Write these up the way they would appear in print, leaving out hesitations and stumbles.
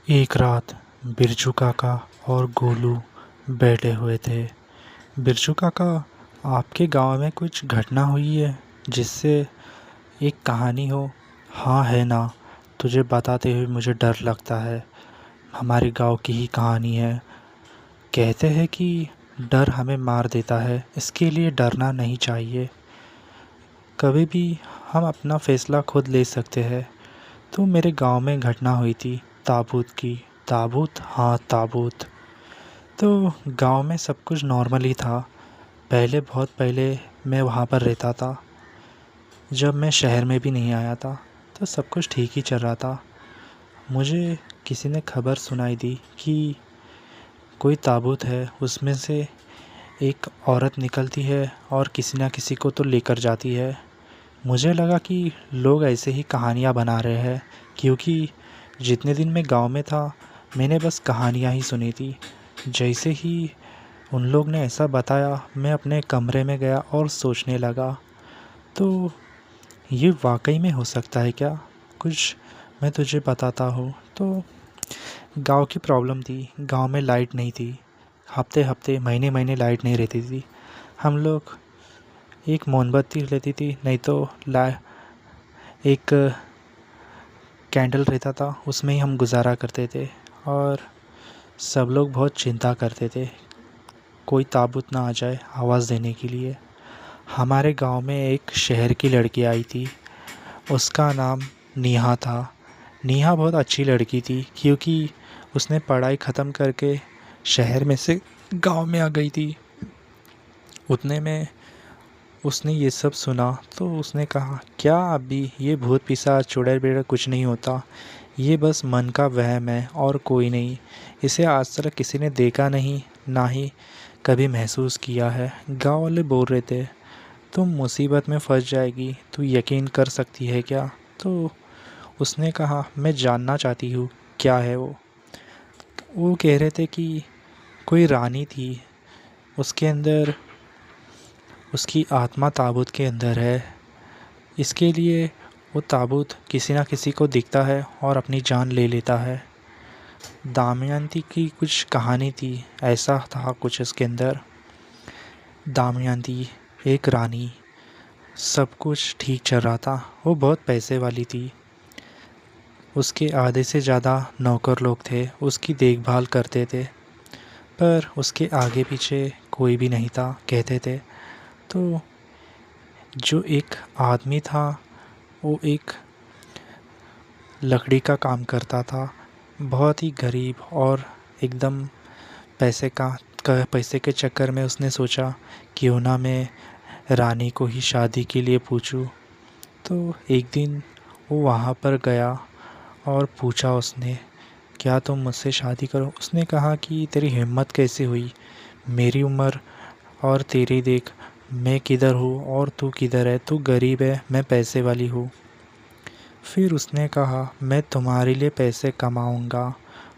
एक रात बिरजू काका और गोलू बैठे हुए थे। बिरजू काका, आपके गांव में कुछ घटना हुई है जिससे एक कहानी हो? हाँ है ना? तुझे बताते हुए मुझे डर लगता है। हमारे गांव की ही कहानी है। कहते हैं कि डर हमें मार देता है, इसके लिए डरना नहीं चाहिए। कभी भी हम अपना फ़ैसला खुद ले सकते हैं। तो मेरे गांव में घटना हुई थी ताबूत की। ताबूत, हाँ ताबूत। तो गांव में सब कुछ नॉर्मल ही था। पहले, बहुत पहले मैं वहाँ पर रहता था, जब मैं शहर में भी नहीं आया था। तो सब कुछ ठीक ही चल रहा था। मुझे किसी ने खबर सुनाई दी कि कोई ताबूत है, उसमें से एक औरत निकलती है और किसी ना किसी को तो लेकर जाती है। मुझे लगा कि लोग ऐसे ही कहानियाँ बना रहे हैं, क्योंकि जितने दिन मैं गांव में था मैंने बस कहानियाँ ही सुनी थी। जैसे ही उन लोग ने ऐसा बताया, मैं अपने कमरे में गया और सोचने लगा, तो ये वाकई में हो सकता है क्या कुछ? मैं तुझे बताता हूँ। तो गांव की प्रॉब्लम थी। गांव में लाइट नहीं थी। हफ्ते हफ्ते, महीने महीने लाइट नहीं रहती थी। हम लोग एक मोमबत्ती लेती थी, नहीं तो ला एक कैंडल रहता था, उसमें ही हम गुजारा करते थे। और सब लोग बहुत चिंता करते थे कोई ताबूत ना आ जाए आवाज़ देने के लिए। हमारे गांव में एक शहर की लड़की आई थी। उसका नाम नेहा था। नेहा बहुत अच्छी लड़की थी, क्योंकि उसने पढ़ाई ख़त्म करके शहर में से गांव में आ गई थी। उतने में उसने ये सब सुना, तो उसने कहा, क्या अभी ये भूत पिशाच चुड़ैल बेड़ा कुछ नहीं होता, ये बस मन का वहम है और कोई नहीं। इसे आज तक किसी ने देखा नहीं, ना ही कभी महसूस किया है। गांव वाले बोल रहे थे तुम मुसीबत में फंस जाएगी, तू यकीन कर सकती है क्या? तो उसने कहा, मैं जानना चाहती हूँ क्या है वो कह रहे थे कि कोई रानी थी, उसके अंदर उसकी आत्मा ताबूत के अंदर है। इसके लिए वो ताबूत किसी ना किसी को दिखता है और अपनी जान ले लेता है। दमयंती की कुछ कहानी थी, ऐसा था कुछ इसके अंदर। दमयंती एक रानी, सब कुछ ठीक चल रहा था। वो बहुत पैसे वाली थी। उसके आधे से ज़्यादा नौकर लोग थे, उसकी देखभाल करते थे। पर उसके आगे पीछे कोई भी नहीं था, कहते थे। तो जो एक आदमी था, वो एक लकड़ी का काम करता था। बहुत ही गरीब, और एकदम पैसे के चक्कर में उसने सोचा, क्यों ना मैं रानी को ही शादी के लिए पूछूं। तो एक दिन वो वहाँ पर गया और पूछा उसने, क्या तुम मुझसे शादी करो? उसने कहा कि तेरी हिम्मत कैसे हुई? मेरी उम्र और तेरी देख, मैं किधर हूँ और तू किधर है? तू गरीब है, मैं पैसे वाली हूँ। फिर उसने कहा, मैं तुम्हारे लिए पैसे कमाऊँगा।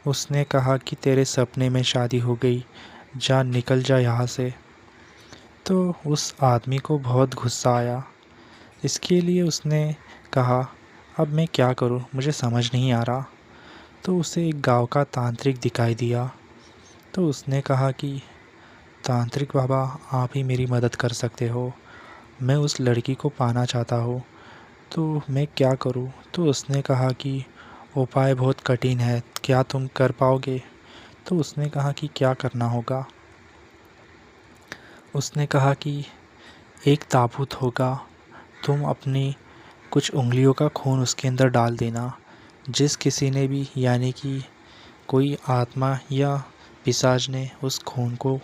उसने कहा कि तेरे सपने में शादी हो गई, जा निकल जा यहाँ से। तो उस आदमी को बहुत गुस्सा आया। इसके लिए उसने कहा, अब मैं क्या करूँ, मुझे समझ नहीं आ रहा। तो उसे एक गांव का तांत्रिक दिखाई दिया। तो उसने कहा कि तांत्रिक बाबा, आप ही मेरी मदद कर सकते हो। मैं उस लड़की को पाना चाहता हूँ, तो मैं क्या करूँ? तो उसने कहा कि उपाय बहुत कठिन है, क्या तुम कर पाओगे? तो उसने कहा कि क्या करना होगा? उसने कहा कि एक ताबूत होगा, तुम अपनी कुछ उंगलियों का खून उसके अंदर डाल देना। जिस किसी ने भी, यानी कि कोई आत्मा या पिशाच ने उस खून को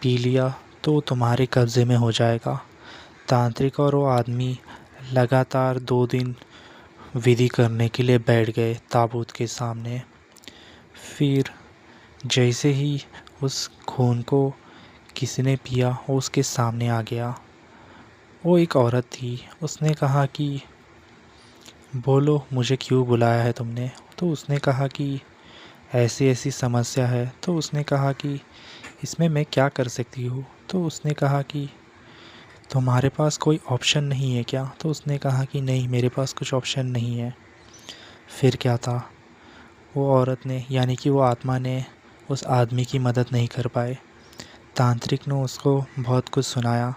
पी लिया, तो तुम्हारे कब्ज़े में हो जाएगा। तांत्रिक और वो आदमी लगातार 2 दिन विधि करने के लिए बैठ गए ताबूत के सामने। फिर जैसे ही उस खून को किसी ने पिया, वो उसके सामने आ गया। वो एक औरत थी। उसने कहा कि बोलो, मुझे क्यों बुलाया है तुमने? तो उसने कहा कि ऐसी ऐसी समस्या है। तो उसने कहा कि इसमें मैं क्या कर सकती हूँ? तो उसने कहा कि तुम्हारे पास कोई ऑप्शन नहीं है क्या? तो उसने कहा कि नहीं, मेरे पास कुछ ऑप्शन नहीं है। फिर क्या था? वो औरत ने यानी कि वो आत्मा ने उस आदमी की मदद नहीं कर पाए। तांत्रिक ने उसको बहुत कुछ सुनाया।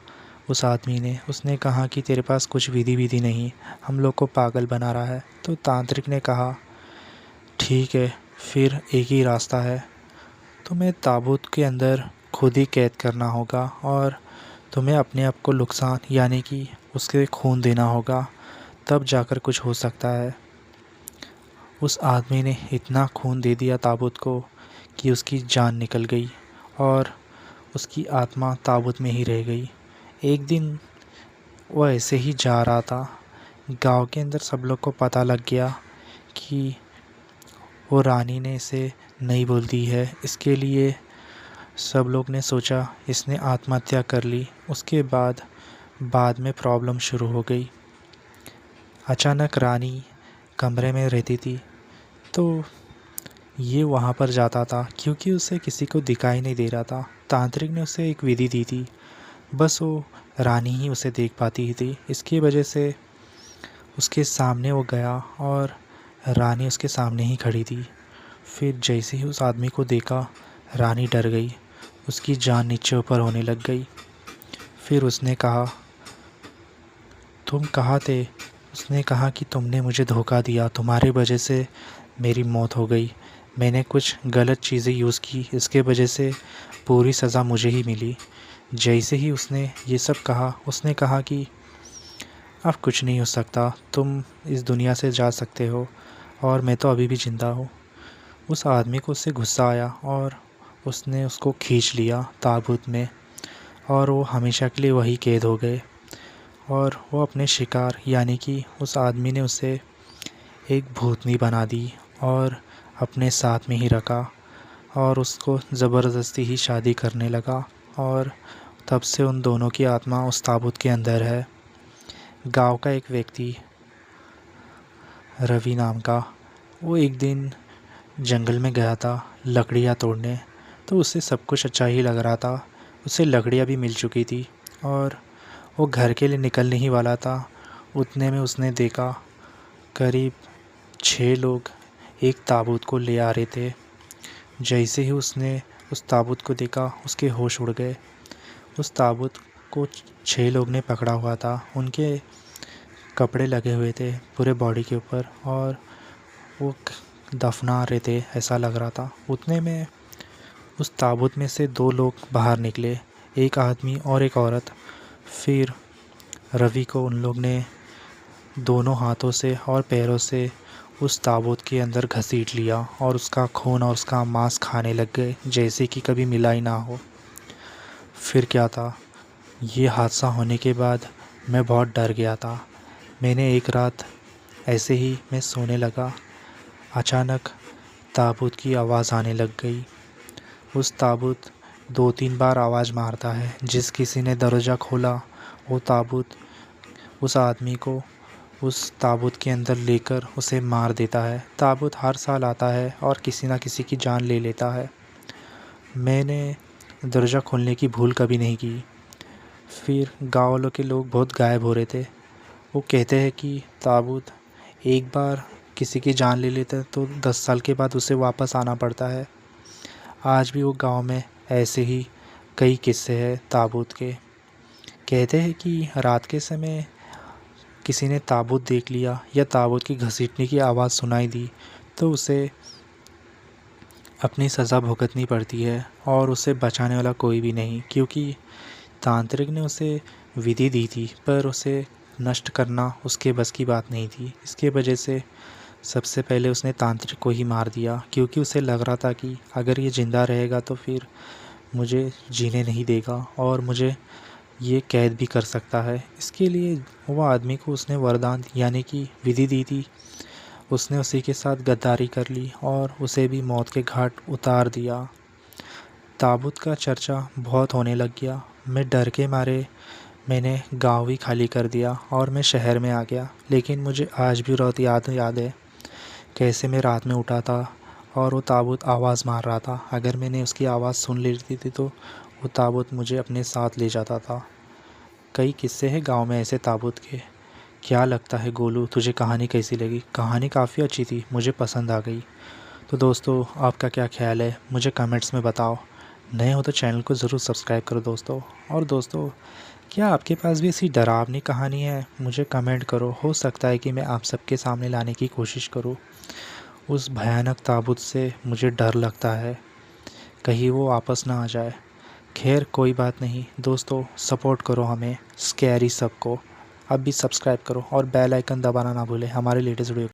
उस आदमी ने उसने कहा कि तेरे पास कुछ विधि विधि नहीं, हम लोग को पागल बना रहा है। तो तांत्रिक ने कहा ठीक है, फिर एक ही रास्ता है, तुम्हें ताबूत के अंदर खुद ही कैद करना होगा और तुम्हें अपने आप को नुकसान यानी कि उसके खून देना होगा, तब जाकर कुछ हो सकता है। उस आदमी ने इतना खून दे दिया ताबूत को कि उसकी जान निकल गई और उसकी आत्मा ताबूत में ही रह गई। एक दिन वह ऐसे ही जा रहा था, गांव के अंदर सब लोग को पता लग गया कि वो रानी ने इसे नहीं बोल दी है। इसके लिए सब लोग ने सोचा इसने आत्महत्या कर ली। उसके बाद में प्रॉब्लम शुरू हो गई। अचानक रानी कमरे में रहती थी, तो ये वहाँ पर जाता था क्योंकि उसे किसी को दिखाई नहीं दे रहा था। तांत्रिक ने उसे एक विधि दी थी, बस वो रानी ही उसे देख पाती थी। इसकी वजह से उसके सामने वो गया और रानी उसके सामने ही खड़ी थी। फिर जैसे ही उस आदमी को देखा, रानी डर गई, उसकी जान नीचे ऊपर होने लग गई। फिर उसने कहा तुम कहाँ थे? उसने कहा कि तुमने मुझे धोखा दिया, तुम्हारी वजह से मेरी मौत हो गई। मैंने कुछ गलत चीज़ें यूज़ की, इसके वजह से पूरी सज़ा मुझे ही मिली। जैसे ही उसने ये सब कहा, उसने कहा कि अब कुछ नहीं हो सकता, तुम इस दुनिया से जा सकते हो और मैं तो अभी भी ज़िंदा हूँ। उस आदमी को उससे गुस्सा आया और उसने उसको खींच लिया ताबूत में और वो हमेशा के लिए वही कैद हो गए। और वो अपने शिकार यानी कि उस आदमी ने उसे एक भूतनी बना दी और अपने साथ में ही रखा और उसको ज़बरदस्ती ही शादी करने लगा और तब से उन दोनों की आत्मा उस ताबूत के अंदर है। गांव का एक व्यक्ति रवि नाम का, वो एक दिन जंगल में गया था लकड़ियाँ तोड़ने। तो उसे सब कुछ अच्छा ही लग रहा था, उसे लकड़ियाँ भी मिल चुकी थी और वो घर के लिए निकलने ही वाला था। उतने में उसने देखा करीब 6 लोग एक ताबूत को ले आ रहे थे। जैसे ही उसने उस ताबूत को देखा, उसके होश उड़ गए। उस ताबूत को 6 लोग ने पकड़ा हुआ था, उनके कपड़े लगे हुए थे पूरे बॉडी के ऊपर और वो दफना रहे थे ऐसा लग रहा था। उतने में उस ताबूत में से 2 लोग बाहर निकले, एक आदमी और एक औरत। फिर रवि को उन लोग ने दोनों हाथों से और पैरों से उस ताबूत के अंदर घसीट लिया और उसका खून और उसका मांस खाने लग गए जैसे कि कभी मिला ही ना हो। फिर क्या था, ये हादसा होने के बाद मैं बहुत डर गया था। मैंने एक रात ऐसे ही मैं सोने लगा, अचानक ताबूत की आवाज़ आने लग गई। उस ताबूत 2-3 बार आवाज़ मारता है। जिस किसी ने दरवाज़ा खोला, वो ताबूत उस आदमी को उस ताबूत के अंदर लेकर उसे मार देता है। ताबूत हर साल आता है और किसी ना किसी की जान ले लेता है। मैंने दरवाज़ा खोलने की भूल कभी नहीं की। फिर गाँव वालों के लोग बहुत गायब हो रहे थे। वो कहते हैं कि ताबूत एक बार किसी की जान ले लेता है तो 10 साल के बाद उसे वापस आना पड़ता है। आज भी वो गांव में ऐसे ही कई किस्से हैं ताबूत के। कहते हैं कि रात के समय किसी ने ताबूत देख लिया या ताबूत की घसीटने की आवाज़ सुनाई दी तो उसे अपनी सज़ा भुगतनी पड़ती है और उसे बचाने वाला कोई भी नहीं, क्योंकि तांत्रिक ने उसे विधि दी थी पर उसे नष्ट करना उसके बस की बात नहीं थी। इसके वजह से सबसे पहले उसने तांत्रिक को ही मार दिया, क्योंकि उसे लग रहा था कि अगर ये ज़िंदा रहेगा तो फिर मुझे जीने नहीं देगा और मुझे ये कैद भी कर सकता है। इसके लिए वो आदमी को उसने वरदान यानी कि विधि दी थी। उसने उसी के साथ गद्दारी कर ली और उसे भी मौत के घाट उतार दिया। ताबूत का चर्चा बहुत होने लग गया। मैं डर के मारे मैंने गांव ही खाली कर दिया और मैं शहर में आ गया। लेकिन मुझे आज भी रात याद है कैसे मैं रात में उठा था और वो ताबूत आवाज़ मार रहा था। अगर मैंने उसकी आवाज़ सुन लेती थी तो वो ताबूत मुझे अपने साथ ले जाता था। कई किस्से हैं गांव में ऐसे ताबूत के। क्या लगता है गोलू, तुझे कहानी कैसी लगी? कहानी काफ़ी अच्छी थी, मुझे पसंद आ गई। तो दोस्तों आपका क्या ख्याल है, मुझे कमेंट्स में बताओ। नए हो तो चैनल को ज़रूर सब्सक्राइब करो दोस्तों। और दोस्तों, क्या आपके पास भी ऐसी डरावनी कहानी है, मुझे कमेंट करो। हो सकता है कि मैं आप सबके सामने लाने की कोशिश करूँ। उस भयानक ताबूत से मुझे डर लगता है, कहीं वो वापस ना आ जाए। खैर कोई बात नहीं दोस्तों, सपोर्ट करो हमें स्कैरी सबको। अब भी सब्सक्राइब करो और बेल आइकन दबाना ना भूलें हमारे लेटेस्ट वीडियो